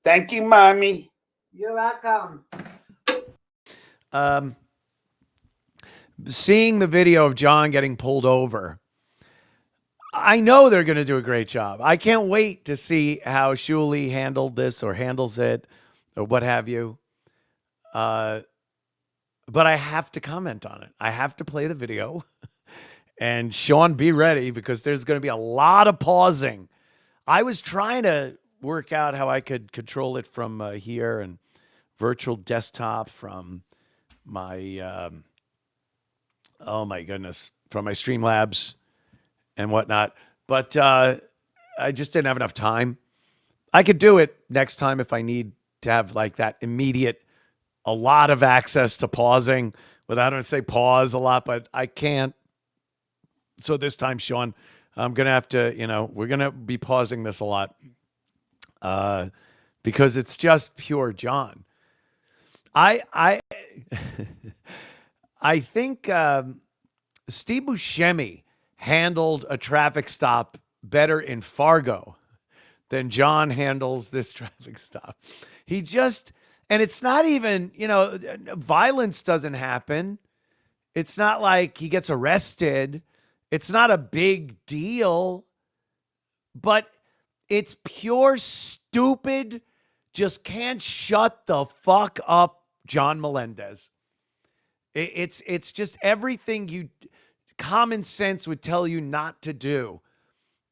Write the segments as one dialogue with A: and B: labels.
A: Thank you, Mommy.
B: You're welcome.
C: Seeing the video of John getting pulled over, I know they're going to do a great job. I can't wait to see how Shuli handled this or handles it or what have you. But I have to comment on it. I have to play the video. And Sean, be ready because there's going to be a lot of pausing. I was trying to work out how I could control it from here and virtual desktop from my, oh my goodness, from my Streamlabs and whatnot. But I just didn't have enough time. I could do it next time if I need to have like that immediate, a lot of access to pausing without having to say pause a lot, but I can't. So this time, Sean, I'm going to have to, we're going to be pausing this a lot because it's just pure John. I think Steve Buscemi handled a traffic stop better in Fargo than John handles this traffic stop. He just, and it's not even, violence doesn't happen. It's not like he gets arrested. It's not a big deal, but it's pure stupid. Just can't shut the fuck up, John Melendez. It's just everything common sense would tell you not to do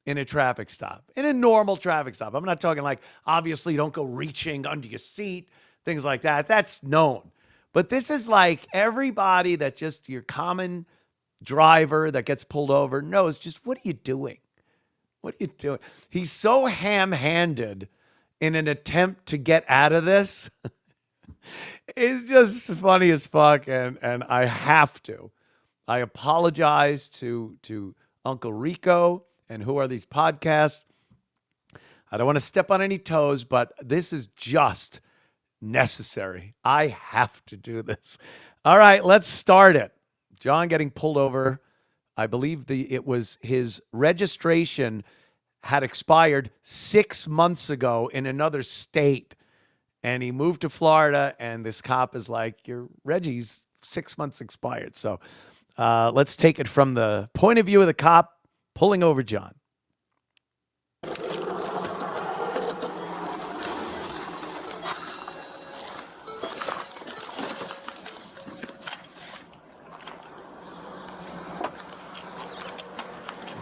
C: in a traffic stop, in a normal traffic stop. I'm not talking like, obviously, don't go reaching under your seat, things like that. That's known. But this is like everybody that just your common driver that gets pulled over knows just, what are you doing? What are you doing? He's so ham-handed in an attempt to get out of this. It's just funny as fuck, and I have to. I apologize to Uncle Rico and Who Are These Podcasts. I don't want to step on any toes, but this is just necessary. I have to do this. All right, let's start it. John getting pulled over. I believe it was his registration had expired 6 months ago in another state. And he moved to Florida, and this cop is like, your Reggie's 6 months expired. So let's take it from the point of view of the cop pulling over John.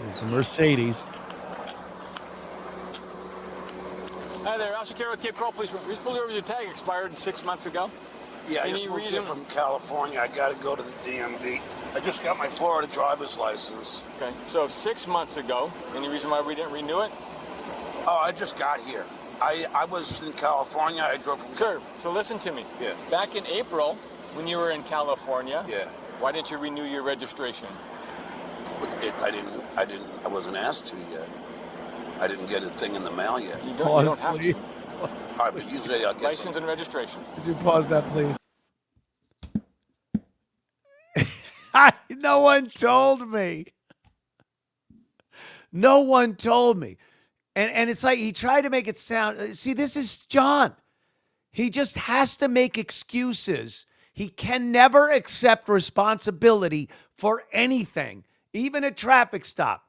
C: There's the Mercedes.
D: Hi there, Officer Carroll with Cape Coral Police. We just pulled you over. Your tag expired 6 months ago.
A: Yeah, I just moved here from California. I got to go to the DMV. I just got my Florida driver's license.
D: Okay, so 6 months ago, any reason why we didn't renew it?
A: Oh, I just got here. I was in California. I drove from...
D: Sir, so listen to me.
A: Yeah.
D: Back in April, when you were in California,
A: Yeah.
D: why didn't you renew your registration?
A: I wasn't asked to yet. I didn't get a thing in the mail yet.
D: You don't have to.
A: All right, but usually I'll get
D: License and registration.
C: Could you pause that, please? No one told me. No one told me. And it's like he tried to make it sound, see, this is John. He just has to make excuses. He can never accept responsibility for anything, even a traffic stop.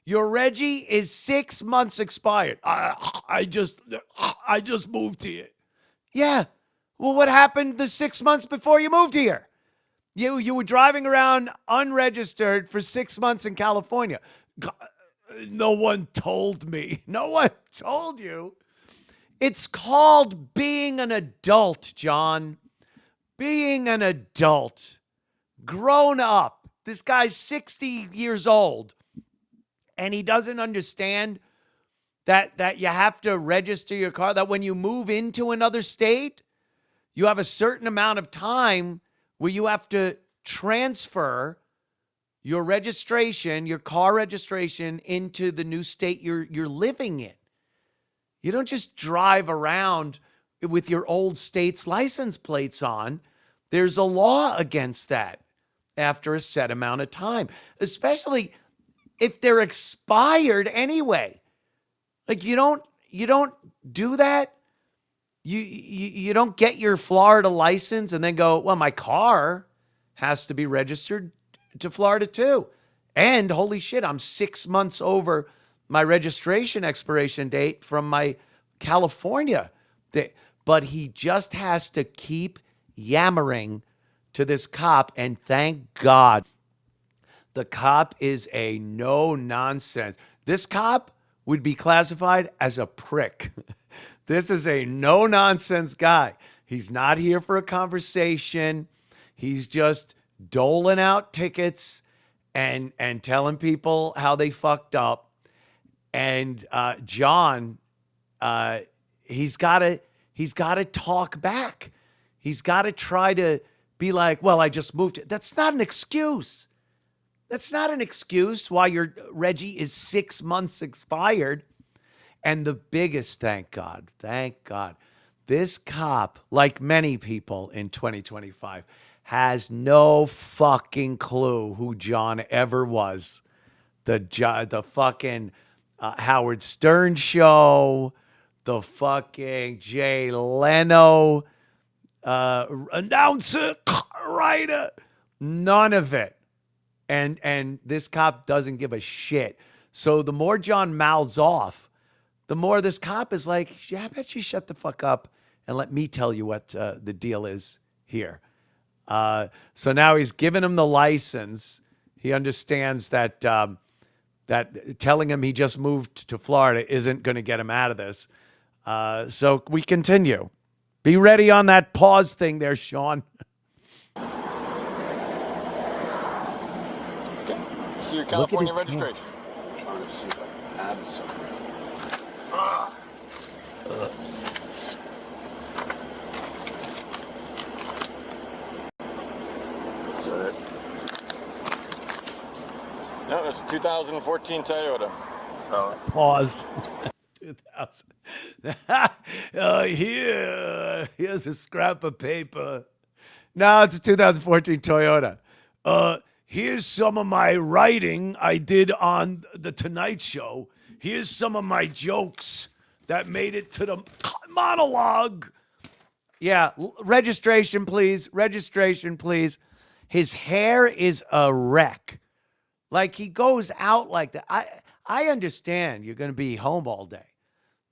C: Your Reggie is 6 months expired. I just moved here. Yeah. Well, what happened the 6 months before you moved here? You were driving around unregistered for 6 months in California. No one told me. No one told you. It's called being an adult, John. Being an adult. Grown up. This guy's 60 years old. And he doesn't understand that you have to register your car, that when you move into another state, you have a certain amount of time where you have to transfer your registration, your car registration, into the new state you're living in. You don't just drive around with your old state's license plates on. There's a law against that after a set amount of time, especially if they're expired anyway. Like you don't do that. You don't get your Florida license and then go, well, my car has to be registered to Florida too. And holy shit, I'm 6 months over my registration expiration date from my California. But he just has to keep yammering to this cop. And thank God the cop is a no nonsense. This cop would be classified as a prick. This is a no nonsense guy. He's not here for a conversation. He's just doling out tickets and telling people how they fucked up. And John, he's got to talk back. He's got to try to be like, well, I just moved. That's not an excuse. That's not an excuse why your Reggie is 6 months expired. And the biggest, thank God, this cop, like many people in 2025, has no fucking clue who John ever was. The fucking Howard Stern show, the fucking Jay Leno announcer, writer, none of it. And this cop doesn't give a shit. So the more John mouths off, the more this cop is like, yeah, I bet you shut the fuck up and let me tell you what the deal is here. So now he's given him the license. He understands that that telling him he just moved to Florida isn't going to get him out of this. So we continue. Be ready on that pause thing there, Sean.
D: Okay. See your California registration.
A: I'm trying to see if I have something. Is that it?
D: No, it's a 2014 Toyota.
C: Pause. 2000. Here's a scrap of paper. No, it's a 2014 Toyota. Here's some of my writing I did on The Tonight Show. Here's some of my jokes that made it to the monologue. Yeah, registration, please. Registration, please. His hair is a wreck. Like, he goes out like that. I understand you're going to be home all day.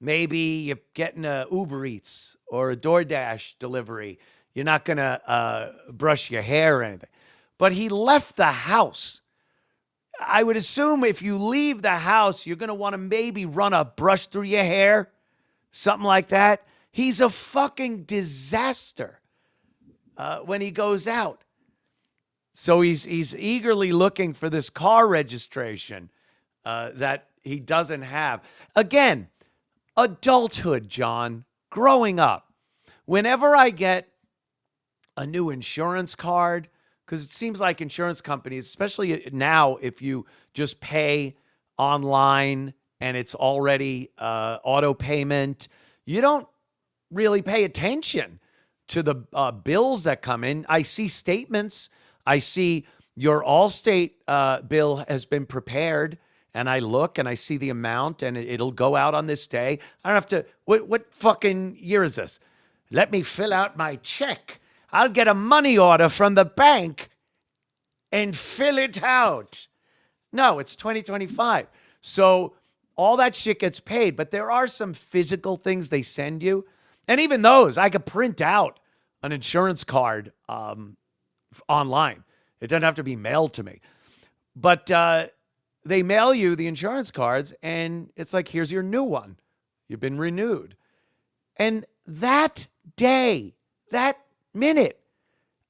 C: Maybe you're getting a Uber Eats or a DoorDash delivery. You're not going to brush your hair or anything. But he left the house. I would assume if you leave the house, you're going to want to maybe run a brush through your hair, something like that. He's a fucking disaster when he goes out. So he's eagerly looking for this car registration that he doesn't have. Again, adulthood, John, growing up. Whenever I get a new insurance card, because it seems like insurance companies, especially now, if you just pay online and it's already auto payment, you don't really pay attention to the bills that come in. I see statements. I see your Allstate bill has been prepared, and I look and I see the amount, and it'll go out on this day. I don't have to. What fucking year is this? Let me fill out my check. I'll get a money order from the bank and fill it out. No, it's 2025. So all that shit gets paid, but there are some physical things they send you. And even those, I could print out an insurance card online. It doesn't have to be mailed to me. But they mail you the insurance cards, and it's like, here's your new one. You've been renewed. And that day, that minute,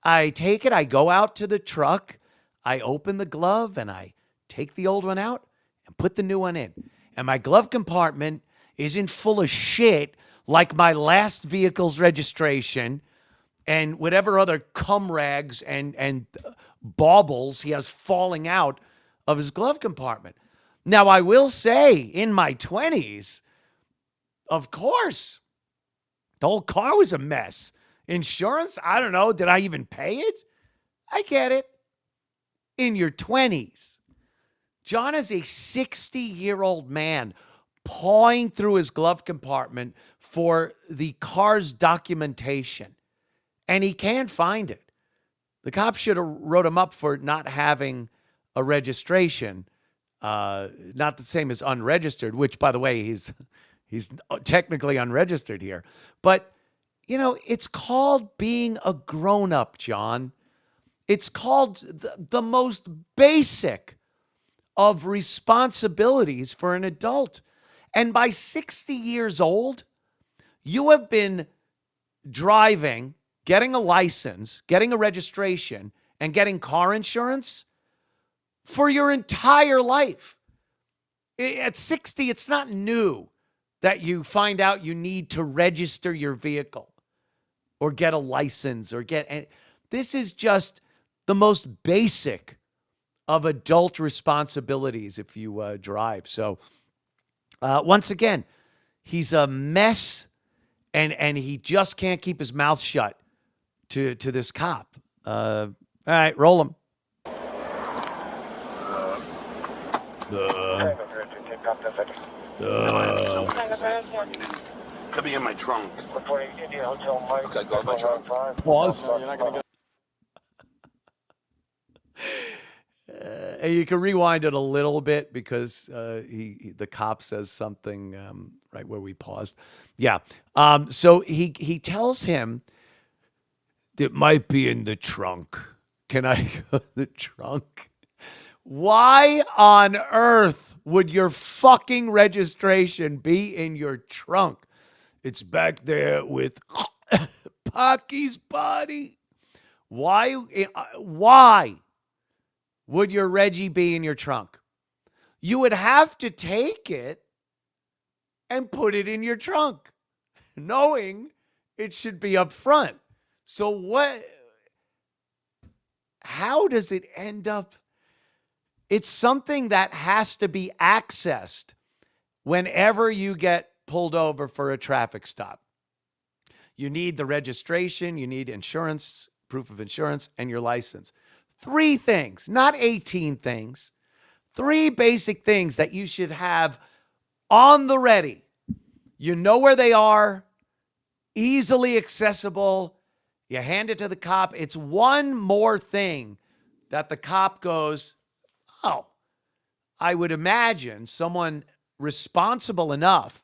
C: I take it, I go out to the truck, I open the glove, and I take the old one out and put the new one in. And my glove compartment isn't full of shit like my last vehicle's registration and whatever other cum rags and baubles he has falling out of his glove compartment. Now, I will say, in my 20s, of course, the whole car was a mess. Insurance, I don't know. Did I even pay it? I get it. In your 20s. John is a 60-year-old man pawing through his glove compartment for the car's documentation, and he can't find it. The cop should have wrote him up for not having a registration, not the same as unregistered, which, by the way, he's technically unregistered here. But, it's called being a grown-up, John. It's called the most basic of responsibilities for an adult. And by 60 years old, you have been driving, getting a license, getting a registration, and getting car insurance for your entire life. At 60, it's not new that you find out you need to register your vehicle or get a license or this is just the most basic of adult responsibilities if you drive. So once again, he's a mess, and he just can't keep his mouth shut to this cop. All right, roll him.
A: Could be in my trunk. Okay, go to my trunk.
C: Pause.
D: You're not gonna get
C: You can rewind it a little bit because the cop says something right where we paused. Yeah. So he tells him it might be in the trunk. Can I go to the trunk? Why on earth would your fucking registration be in your trunk? It's back there with Pocky's body. Why would your Reggie be in your trunk? You would have to take it and put it in your trunk, knowing it should be up front. So how does it end up? It's something that has to be accessed whenever you get pulled over for a traffic stop. You need the registration, you need insurance, proof of insurance, and your license. 3 things, not 18 things. 3 basic things that you should have on the ready. You know where they are, easily accessible. You hand it to the cop. It's one more thing that the cop goes, oh, I would imagine someone responsible enough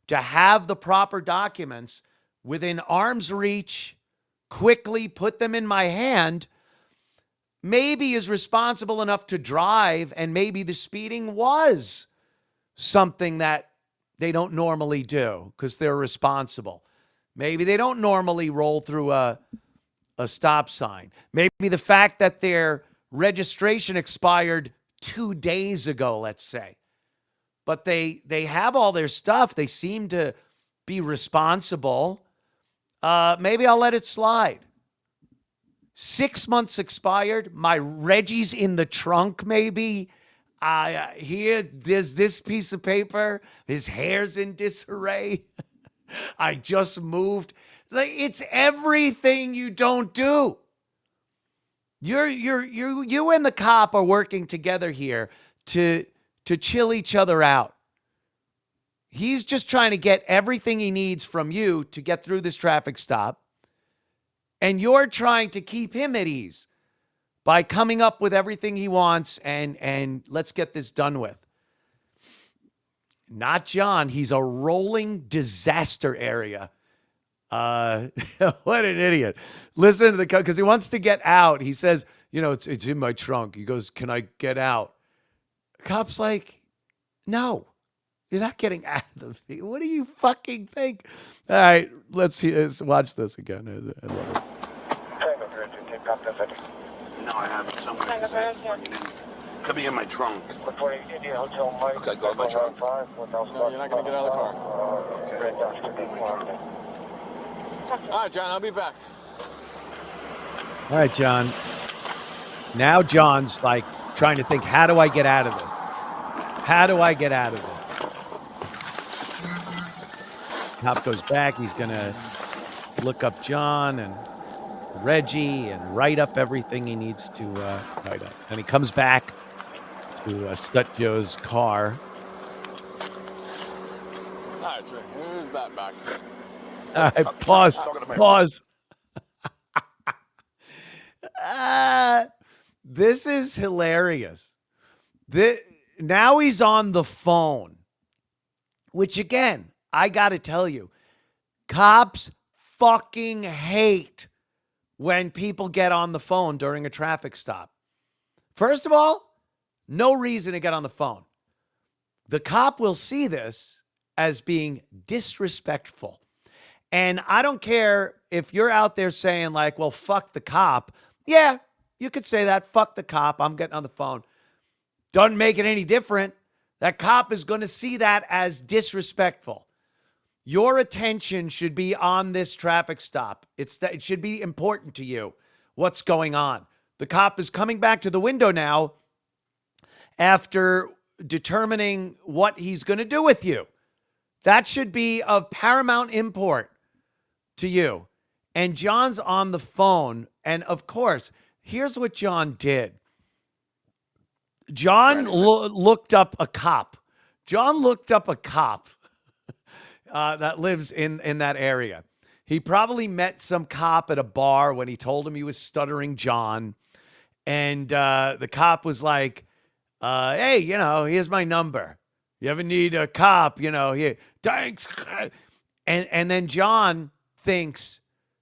C: to have the proper documents within arm's reach, quickly put them in my hand, maybe is responsible enough to drive, and maybe the speeding was something that they don't normally do because they're responsible. Maybe they don't normally roll through a stop sign. Maybe the fact that their registration expired 2 days ago, let's say, but they have all their stuff. They seem to be responsible. Maybe I'll let it slide. 6 months expired. My Reggie's in the trunk, maybe. Here, there's this piece of paper. His hair's in disarray. I just moved. Like, it's everything you don't do. You and the cop are working together here to chill each other out. He's just trying to get everything he needs from you to get through this traffic stop. And you're trying to keep him at ease by coming up with everything he wants and let's get this done with. Not John. He's a rolling disaster area. What an idiot. Listen to the because he wants to get out. He says, it's in my trunk. He goes, can I get out? Cop's like, no, you're not getting out of the vehicle. What do you fucking think? All right, let's watch this again. I love it.
A: No, I have it somewhere. Could be in my trunk. Okay, go to my trunk.
D: No, you're not gonna get out of the car.
A: Okay. Could be in my trunk.
D: All right, John, I'll be back.
C: All right, John. Now John's like trying to think, how do I get out of this? How do I get out of this? Cop goes back. He's going to look up John and Reggie and write up everything he needs to write up. And he comes back to Stut Joe's car.
D: When's that back?
C: All right, pause.
A: Talking to my-
C: Pause. This is hilarious. Now he's on the phone, which again, I got to tell you, cops fucking hate when people get on the phone during a traffic stop. First of all, no reason to get on the phone. The cop will see this as being disrespectful. And I don't care if you're out there saying like, well, fuck the cop. Yeah, you could say that. Fuck the cop. I'm getting on the phone. Doesn't make it any different. That cop is going to see that as disrespectful. Your attention should be on this traffic stop. It should be important to you what's going on. The cop is coming back to the window now after determining what he's going to do with you. That should be of paramount import to you. And John's on the phone. And of course, here's what John did. John looked up a cop. John looked up a cop that lives in that area. He probably met some cop at a bar when he told him he was Stuttering John. And the cop was like, hey, here's my number. You ever need a cop, here. Thanks. And then John thinks,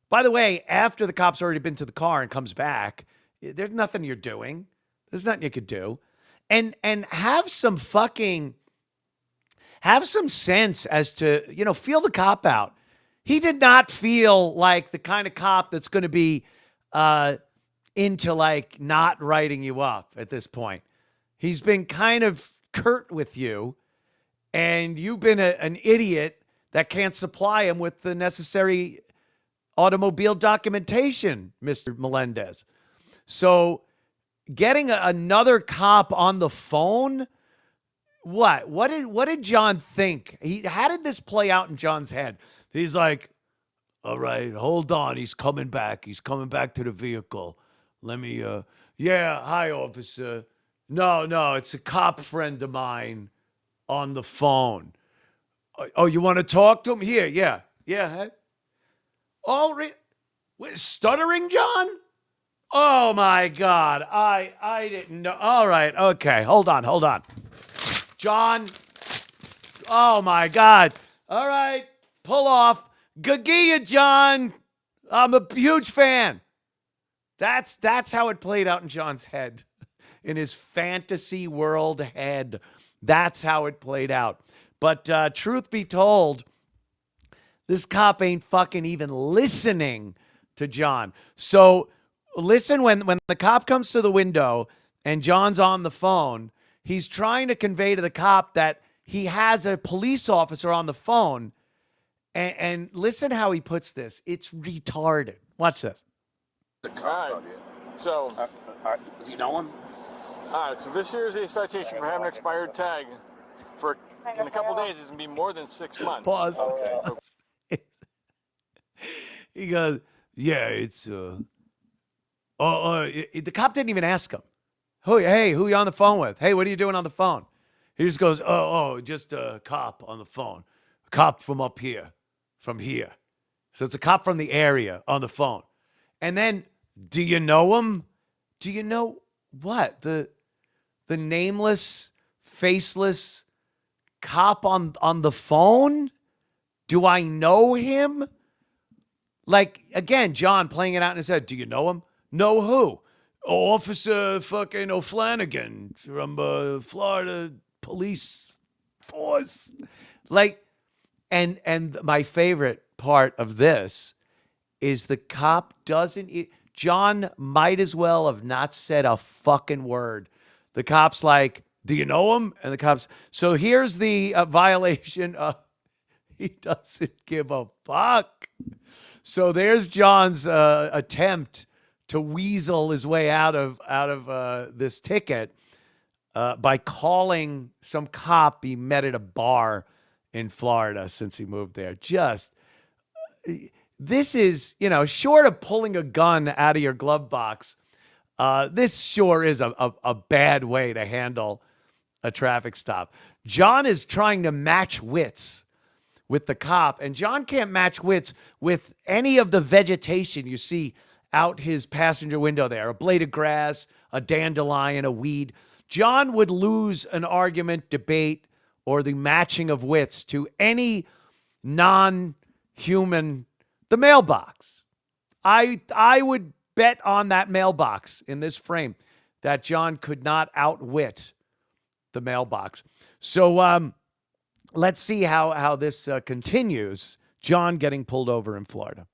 C: by the way, after the cop's already been to the car and comes back, there's nothing you're doing. There's nothing you could do. And have some sense as to, feel the cop out. He did not feel like the kind of cop that's going to be into like not writing you up at this point. He's been kind of curt with you, and you've been an idiot that can't supply him with the necessary automobile documentation, Mr. Melendez. So getting another cop on the phone, what did John think? How did this play out in John's head? He's like, all right, hold on. He's coming back. He's coming back to the vehicle. Let me, yeah, hi, officer. No, it's a cop friend of mine on the phone. Oh, you want to talk to him? Here, yeah. Hey? Oh, Stuttering John? Oh, my God. I didn't know. All right, okay, hold on. John, oh, my God. All right, pull off. Gagia, John. I'm a huge fan. That's how it played out in John's head. In his fantasy world head. That's how it played out. But truth be told, this cop ain't fucking even listening to John. So listen, when the cop comes to the window and John's on the phone, he's trying to convey to the cop that he has a police officer on the phone. And listen how he puts this. It's retarded. Watch this.
A: The cop
D: All right.
A: out here.
D: So,
A: Do you know him?
D: all right. So this here is a citation for having an expired tag. For in a couple days, it's gonna be more than 6 months.
C: Pause.
A: Okay.
C: He goes, yeah, it's the cop didn't even ask him. Hey, who you on the phone with? Hey, what are you doing on the phone? He just goes, just a cop on the phone. A cop from up here, from here. So it's a cop from the area on the phone. And then, do you know him? Do you know what? The nameless, faceless cop on the phone? Do I know him? Like, again, John playing it out in his head. Do you know him? Know who? Oh, Officer fucking O'Flanagan from Florida Police Force. Like, and my favorite part of this is the cop doesn't... John might as well have not said a fucking word. The cop's like, do you know him? And the cop's... So here's the violation of... He doesn't give a fuck. So there's John's attempt to weasel his way out of this ticket by calling some cop he met at a bar in Florida since he moved there. Just, this is, short of pulling a gun out of your glove box, this sure is a bad way to handle a traffic stop. John is trying to match wits with the cop. And John can't match wits with any of the vegetation you see out his passenger window there. A blade of grass, a dandelion, a weed. John would lose an argument, debate, or the matching of wits to any non-human, the mailbox. I would bet on that mailbox in this frame that John could not outwit the mailbox. So let's see how this continues. John getting pulled over in Florida.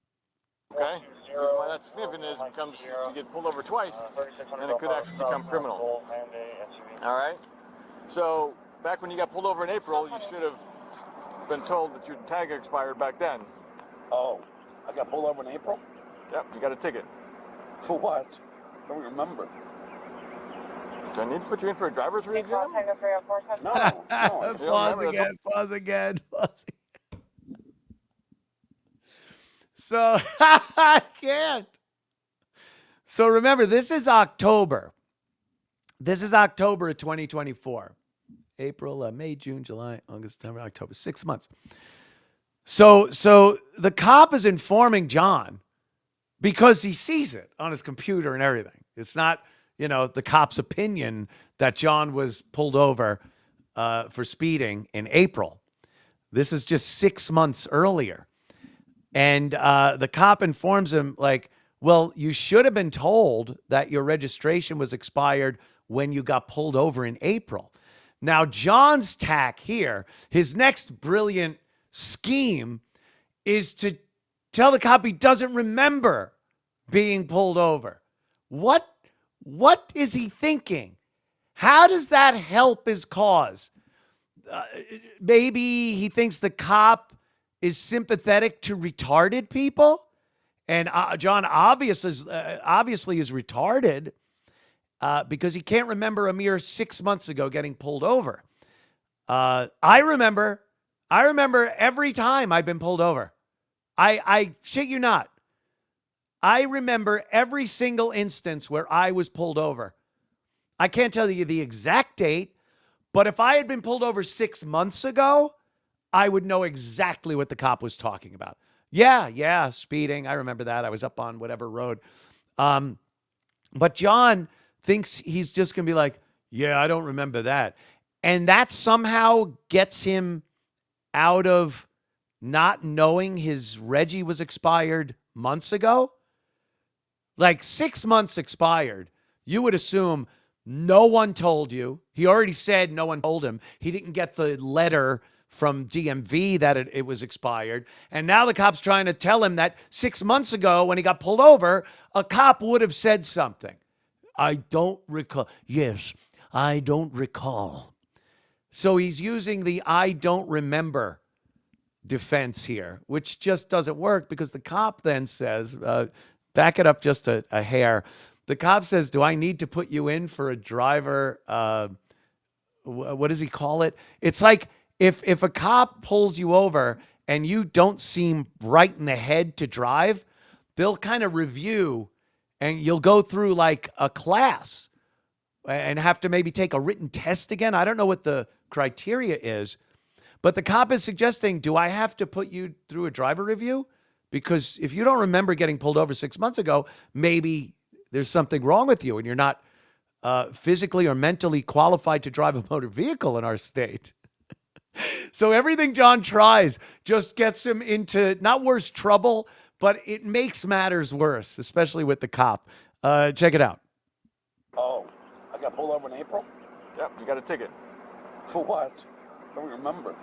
D: Okay? Because why that's significant is it becomes, you get pulled over twice, and it could actually become criminal. All right? So, back when you got pulled over in April, you should have been told that your tag expired back then.
A: Oh, I got pulled over in April?
D: Yep, you got a ticket.
A: For what? I don't remember.
D: Do I need to put you in for a driver's re-exam?
A: No, no.
C: Pause again, pause again, pause again. So, I can't. So remember, this is October. This is October of 2024. April, May, June, July, August, September, October, 6 months. So the cop is informing John because he sees it on his computer and everything. It's not, the cop's opinion that John was pulled over for speeding in April. This is just 6 months earlier. And the cop informs him, like, well, you should have been told that your registration was expired when you got pulled over in April. Now, John's tack here, his next brilliant scheme is to tell the cop he doesn't remember being pulled over. What is he thinking? How does that help his cause? Maybe he thinks the cop is sympathetic to retarded people, and John obviously is retarded because he can't remember a mere 6 months ago getting pulled over. I remember every time I've been pulled over. I shit you not. I remember every single instance where I was pulled over. I can't tell you the exact date, but if I had been pulled over 6 months ago, I would know exactly what the cop was talking about. Yeah, speeding. I remember that. I was up on whatever road. But John thinks he's just going to be like, yeah, I don't remember that. And that somehow gets him out of not knowing his Reggie was expired months ago. Like 6 months expired. You would assume no one told you. He already said no one told him. He didn't get the letter from DMV that it was expired. And now the cop's trying to tell him that 6 months ago when he got pulled over, a cop would have said something. I don't recall. Yes, I don't recall. So he's using the I don't remember defense here, which just doesn't work because the cop then says, back it up just a hair. The cop says, do I need to put you in for a driver? What does he call it? It's like if a cop pulls you over and you don't seem right in the head to drive, they'll kind of review and you'll go through like a class and have to maybe take a written test again. I don't know what the criteria is, but the cop is suggesting, do I have to put you through a driver review? Because if you don't remember getting pulled over 6 months ago, maybe there's something wrong with you and you're not physically or mentally qualified to drive a motor vehicle in our state. So everything John tries just gets him into not worse trouble, but it makes matters worse, especially with the cop. Check it out.
A: Oh, I got pulled over in April?
D: Yep, you got a ticket.
A: For what? I don't remember.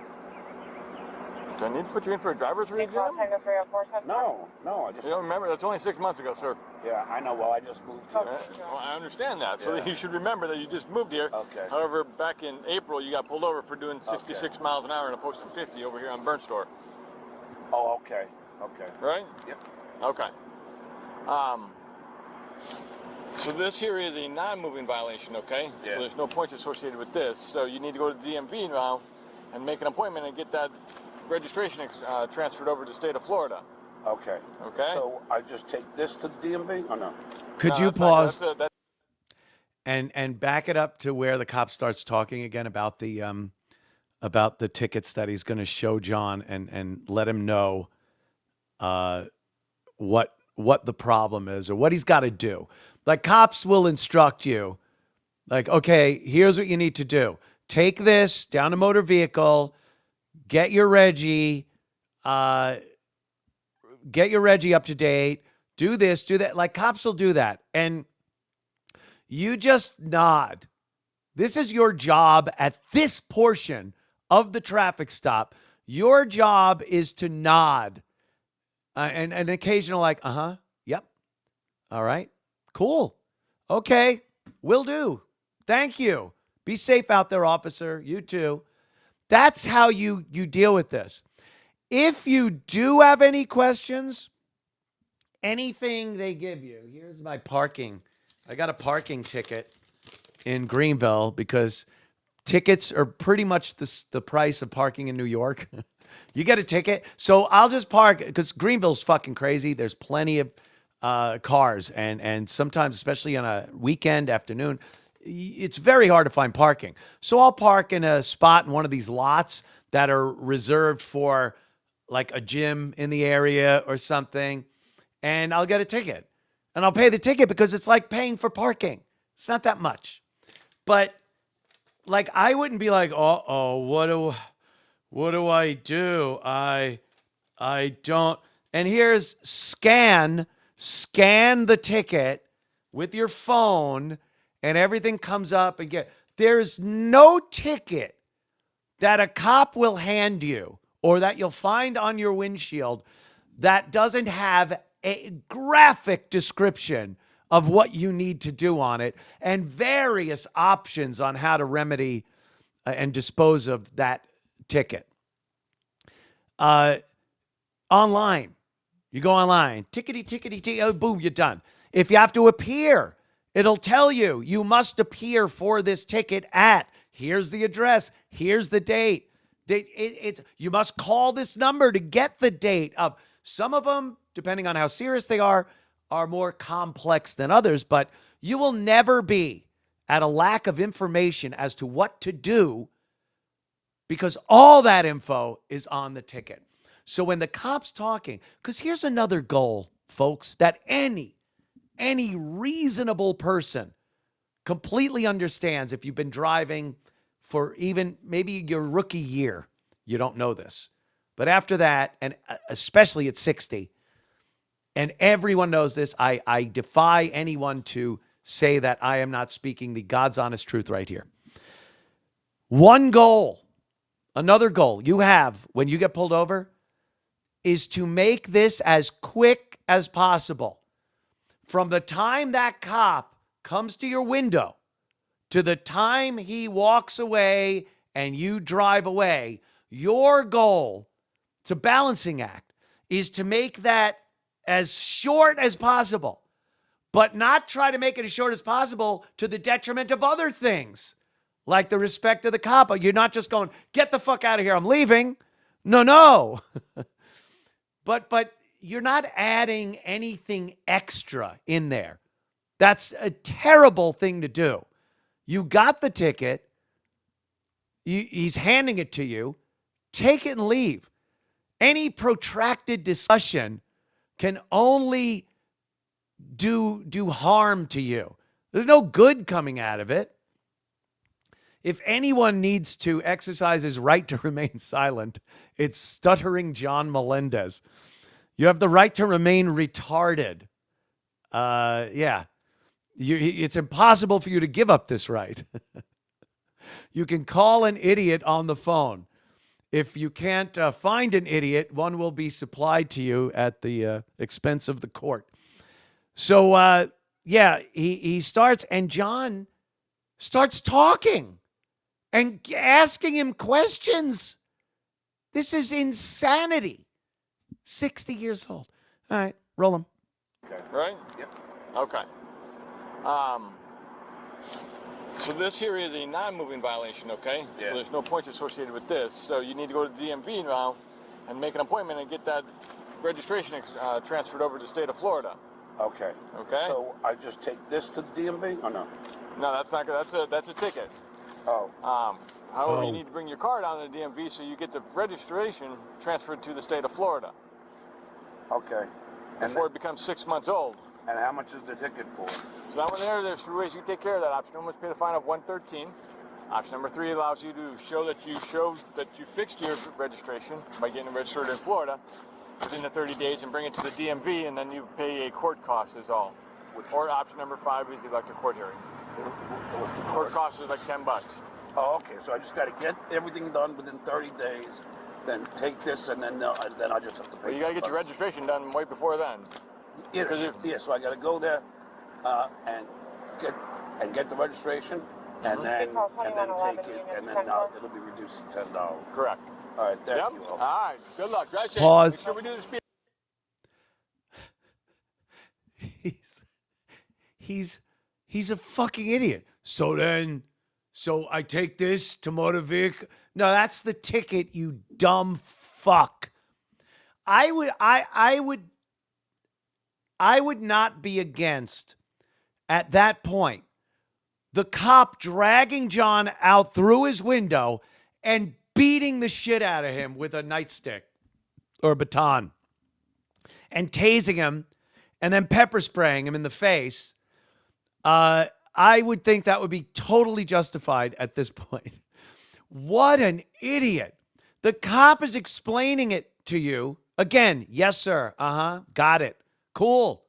D: Do I need to put you in for a driver's re-exam?
A: No, I just...
D: You don't remember? That's only 6 months ago, sir.
A: Yeah, I know. Well, I just moved here.
D: Well, I understand that. So
A: Yeah.
D: you should remember that you just moved here.
A: Okay.
D: However, back in April, you got pulled over for doing 66 miles an hour and opposed to 50 over here on Burn Store.
A: Oh, okay.
D: Right?
A: Yep.
D: Okay. So this here is a non-moving violation, okay?
A: Yeah.
D: So there's no points associated with this. So you need to go to the DMV now and make an appointment and get that registration transferred over to the state of Florida.
A: Okay.
D: Okay.
A: So I just take this to the DMV or no?
C: Could
D: No,
C: you
D: that's not-
C: pause
D: that's
C: and back it up to where the cop starts talking again about the about the tickets that he's going to show John and let him know what the problem is or what he's got to do. Like cops will instruct you, like, okay, here's what you need to do. Take this down a motor vehicle, get your Reggie up to date, do this, do that. Like cops will do that. And you just nod. This is your job at this portion of the traffic stop. Your job is to nod and an occasional like, yep. All right, cool. Okay, will do. Thank you. Be safe out there, officer. You too. That's how you deal with this. If you do have any questions, anything they give you, here's my parking. I got a parking ticket in Greenville because tickets are pretty much the price of parking in New York. You get a ticket. So I'll just park because Greenville's fucking crazy. There's plenty of cars. And sometimes, especially on a weekend afternoon, it's very hard to find parking. So I'll park in a spot in one of these lots that are reserved for like a gym in the area or something. And I'll get a ticket. And I'll pay the ticket because it's like paying for parking. It's not that much. But like I wouldn't be like, what do I do? I don't. And here's scan the ticket with your phone and everything comes up and there's no ticket that a cop will hand you or that you'll find on your windshield that doesn't have a graphic description of what you need to do on it and various options on how to remedy and dispose of that ticket. Online. You go online. Tickety, oh, boom, you're done. If you have to appear, it'll tell you, you must appear for this ticket at, here's the address, here's the date. You must call this number to get the date of. Some of them, depending on how serious they are more complex than others, but you will never be at a lack of information as to what to do because all that info is on the ticket. So when the cop's talking, because here's another goal, folks, that any reasonable person completely understands if you've been driving for even maybe your rookie year, you don't know this. But after that, and especially at 60, and everyone knows this, I defy anyone to say that I am not speaking the God's honest truth right here. One goal, another goal you have when you get pulled over is to make this as quick as possible. From the time that cop comes to your window to the time he walks away and you drive away, your goal, it's a balancing act, is to make that as short as possible, but not try to make it as short as possible to the detriment of other things, like the respect of the cop. You're not just going, get the fuck out of here, I'm leaving. No. But you're not adding anything extra in there. That's a terrible thing to do. You got the ticket. He's handing it to you. Take it and leave. Any protracted discussion can only do harm to you. There's no good coming out of it. If anyone needs to exercise his right to remain silent, it's Stuttering John Melendez. You have the right to remain retarded. It's impossible for you to give up this right. You can call an idiot on the phone. If you can't find an idiot, one will be supplied to you at the expense of the court. So, he starts, and John starts talking and asking him questions. This is insanity. 60 years old. All right, roll him.
D: Okay. Right?
A: Yep.
D: Okay. So this here is a non-moving violation, okay?
A: Yeah.
D: So there's no points associated with this. So you need to go to the DMV now and make an appointment and get that registration transferred over to the state of Florida.
A: Okay.
D: Okay?
A: So I just take this to the DMV or no?
D: No, that's not good. That's a ticket.
A: Oh.
D: However, you need to bring your car down to the DMV so you get the registration transferred to the state of Florida.
A: Okay.
D: Before it becomes 6 months old.
A: And how much is the ticket for?
D: So that one there's three ways you can take care of that. Option 1 was pay the fine of $113. Option number 3 allows you to show that you fixed your registration by getting it registered in Florida within the 30 days and bring it to the DMV, and then you pay a court cost is all. Or option number 5 is the electric court hearing. Court cost is like $10.
A: Oh, okay. So I just got to get everything done within 30 days, then take this, and then I just have to pay.
D: Well, you got to get your registration done way before then.
A: Yes, so I got to go there and get the registration, and then take it, and then it'll be reduced to $10.
D: Correct.
A: All right, thank you.
D: All right, good luck. Drive safe.
C: Pause.
D: Make sure we do the speed.
C: He's a fucking idiot. So I take this to motor vehicle. No, that's the ticket, you dumb fuck. I would not be against, at that point, the cop dragging John out through his window and beating the shit out of him with a nightstick or a baton and tasing him and then pepper spraying him in the face. I would think that would be totally justified at this point. What an idiot. The cop is explaining it to you. Again, yes, sir. Got it. Cool.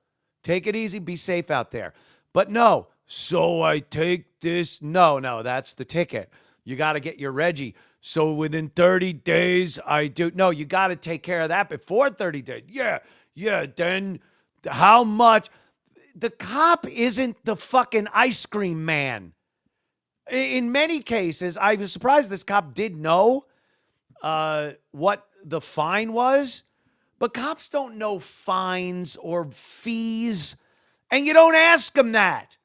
C: Take it easy. Be safe out there. But no, so I take this. No, that's the ticket. You got to get your Reggie. So within 30 days, I do. No, you got to take care of that before 30 days. Yeah. Then how much? The cop isn't the fucking ice cream man. In many cases, I was surprised this cop did know what the fine was, but cops don't know fines or fees, and you don't ask them that.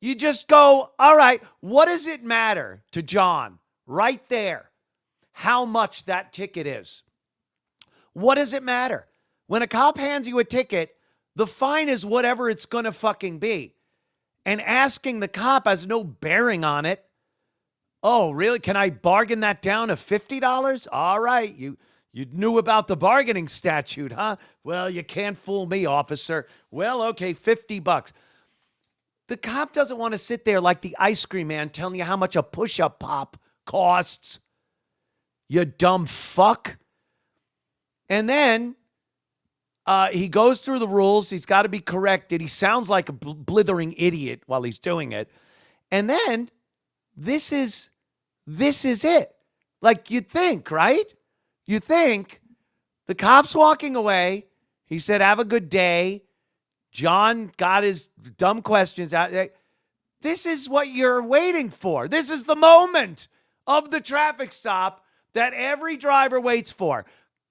C: You just go, all right, what does it matter to John right there how much that ticket is? What does it matter? When a cop hands you a ticket, the fine is whatever it's going to fucking be. And asking the cop has no bearing on it. Oh, really? Can I bargain that down to $50? All right. You knew about the bargaining statute, huh? Well, you can't fool me, officer. Well, okay, $50. The cop doesn't want to sit there like the ice cream man telling you how much a push-up pop costs. You dumb fuck. And then he goes through the rules. He's got to be corrected. He sounds like a blithering idiot while he's doing it. And then this is it. Like you think, right? You think the cop's walking away. He said, have a good day. John got his dumb questions out. This is what you're waiting for. This is the moment of the traffic stop that every driver waits for.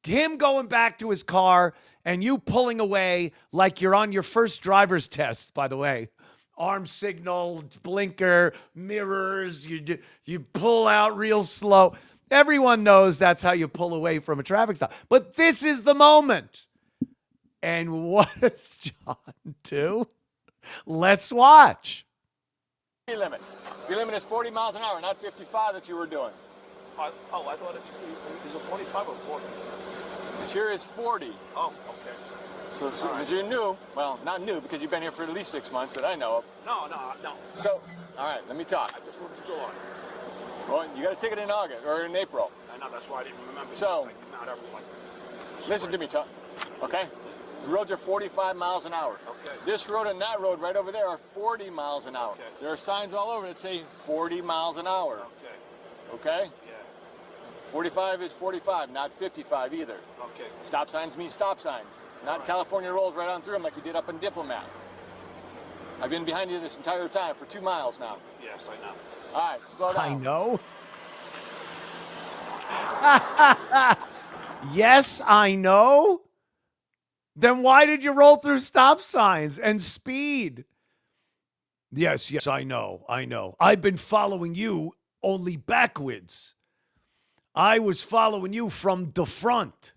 C: Him going back to his car and you pulling away like you're on your first driver's test, by the way. Arm signal, blinker, mirrors, you pull out real slow. Everyone knows that's how you pull away from a traffic stop. But this is the moment. And what does John do? Let's watch.
D: Speed limit. Speed limit is 40 miles an hour, not 55 that you were doing.
A: I thought it was 45 or 40.
D: This here is 40.
A: Oh, okay.
D: So because you're new, well, not new because you've been here for at least 6 months that I know of.
A: No.
D: So, all right, let me talk.
A: I just moved to July.
D: Well, you got a ticket in August or in April.
A: I know, that's why I didn't remember.
D: So,
A: not everyone.
D: Listen to me, okay? The roads are 45 miles an hour.
A: Okay.
D: This road and that road right over there are 40 miles an hour.
A: Okay.
D: There are signs all over that say 40 miles an hour.
A: Okay.
D: Okay?
A: Yeah.
D: 45 is 45, not 55 either.
A: Okay.
D: Stop signs mean stop signs. Not California rolls right on through them like you did up in Diplomat. I've been behind you this entire time for 2 miles now.
A: Yes, I know.
D: All right, slow down.
C: I know. Yes, I know. Then why did you roll through stop signs and speed? Yes, I know. I've been following you only backwards. I was following you from the front.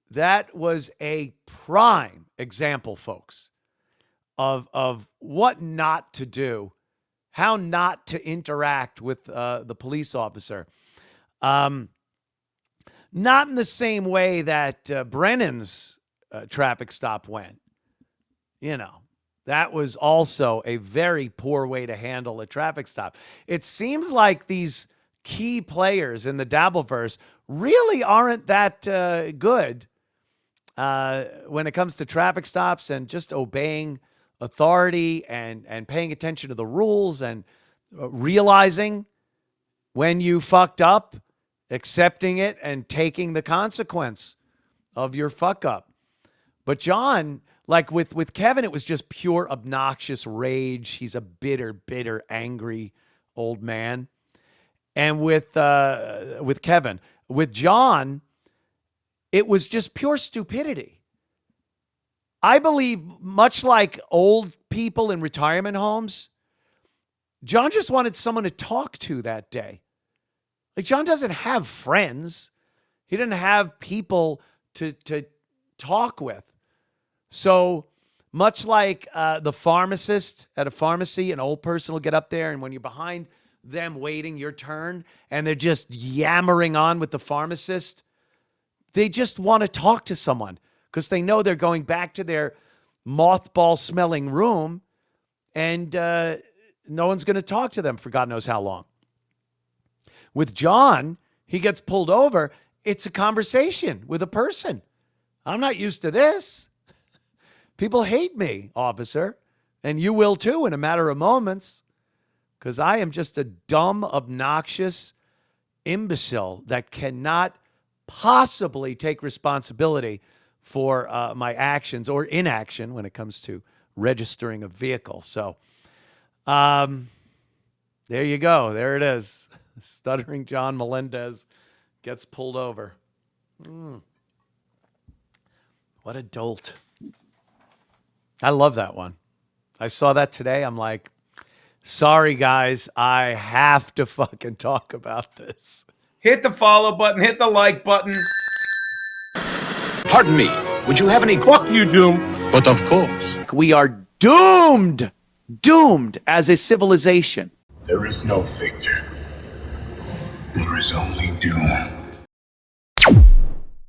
C: That was a prime example, folks, of what not to do how not to interact with the police officer. Not in the same way that Brennan's traffic stop went. You know, that was also a very poor way to handle a traffic stop. It seems like these key players in the Dabbleverse really aren't that good when it comes to traffic stops and just obeying authority and paying attention to the rules and realizing when you fucked up, accepting it and taking the consequence of your fuck up. But John, like with Kevin, it was just pure obnoxious rage. He's a bitter, angry old man. And with Kevin, with John, it was just pure stupidity. I believe, much like old people in retirement homes, John just wanted someone to talk to that day. Like, John doesn't have friends. He didn't have people to talk with. So much like the pharmacist at a pharmacy, an old person will get up there, and when you're behind them waiting your turn and they're just yammering on with the pharmacist, they just want to talk to someone because they know they're going back to their mothball-smelling room and no one's going to talk to them for God knows how long. With John, he gets pulled over. It's a conversation with a person. I'm not used to this. People hate me, officer, and you will too in a matter of moments, because I am just a dumb, obnoxious imbecile that cannot possibly take responsibility for my actions or inaction when it comes to registering a vehicle. So there you go. There it is. Stuttering John Melendez gets pulled over. What a dolt. I love that one. I saw that today. I'm like, sorry, guys. I have to fucking talk about this.
B: Hit the follow button. Hit the like button.
E: Pardon me. Would you have any...
B: Fuck you, Doom.
E: But of course.
C: We are doomed. Doomed as a civilization.
F: There is no victor. There is only doom.